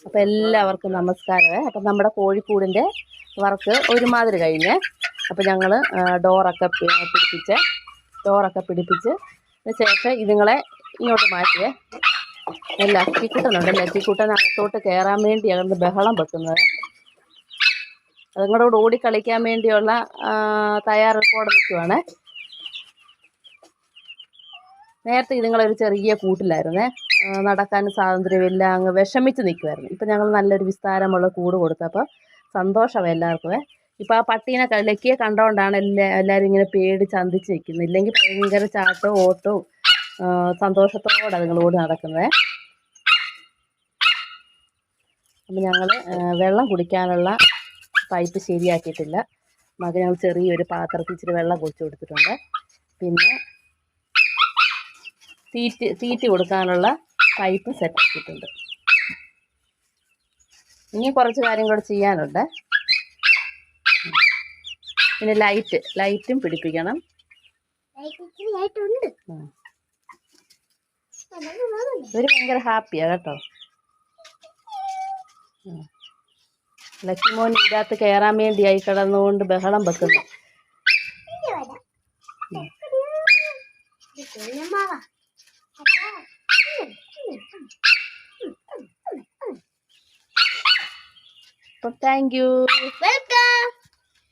അപ്പോൾ എല്ലാവർക്കും നമസ്കാരമേ. അപ്പം നമ്മുടെ കോഴിക്കൂടിൻ്റെ വർക്ക് ഒരുമാതിരി കഴിഞ്ഞ്. അപ്പോൾ ഞങ്ങൾ ഡോറൊക്കെ പിടിപ്പിച്ച് ശേഷം ഇതുങ്ങളെ ഇങ്ങോട്ട് മാറ്റിയേ. ലക്കിക്കുട്ടനുണ്ട്. ലക്കിക്കുട്ടൻ അകത്തോട്ട് കയറാൻ വേണ്ടിയാണ് ബഹളം വെക്കുന്നത്. അതുങ്ങളോട് ഓടിക്കളിക്കാൻ വേണ്ടിയുള്ള തയ്യാറെടുപ്പോടെ നിൽക്കുവാണ്. നേരത്തെ ഇതുങ്ങളൊരു ചെറിയ കൂട്ടിലായിരുന്നേ, നടക്കാൻ സ്വാതന്ത്ര്യമില്ല, അങ്ങ് വിഷമിച്ച് നിൽക്കുമായിരുന്നു. ഇപ്പം ഞങ്ങൾ നല്ലൊരു വിസ്താരമുള്ള കൂട് കൊടുത്തപ്പോൾ സന്തോഷമാണ് എല്ലാവർക്കും. ഇപ്പം ആ പട്ടീനെ ലക്കിയെ കണ്ടുകൊണ്ടാണ് എല്ലാവരും ഇങ്ങനെ പേടിച്ച് അന്തിച്ച് നിൽക്കുന്നത്. ഇല്ലെങ്കിൽ ഭയങ്കര ചാട്ടവും ഓട്ടവും സന്തോഷത്തോടെ അതുങ്ങളോട് നടക്കുന്നത്. അപ്പം ഞങ്ങൾ വെള്ളം കുടിക്കാനുള്ള പൈപ്പ് ശരിയാക്കിയിട്ടില്ല. മകൻ ഞങ്ങൾ ചെറിയൊരു പാത്രത്തിൽ ഇച്ചിരി വെള്ളം കുടിച്ചു കൊടുത്തിട്ടുണ്ട്. പിന്നെ തീറ്റി കൊടുക്കാനുള്ള പൈപ്പ് സെറ്റാക്കിയിട്ടുണ്ട്. ഇനി കുറച്ച് കാര്യം കൂടെ ചെയ്യാനുണ്ട്. പിന്നെ ലൈറ്റും പിടിപ്പിക്കണം. ഇവര് ഭയങ്കര ഹാപ്പിയാണ് കേട്ടോ. ലക്കിമോൻ ഇതിനകത്ത് കയറാൻ വേണ്ടിയായി കിടന്നുകൊണ്ട് ബഹളം വെക്കുന്നു. അപ്പം താങ്ക് യു. വെൽക്കം.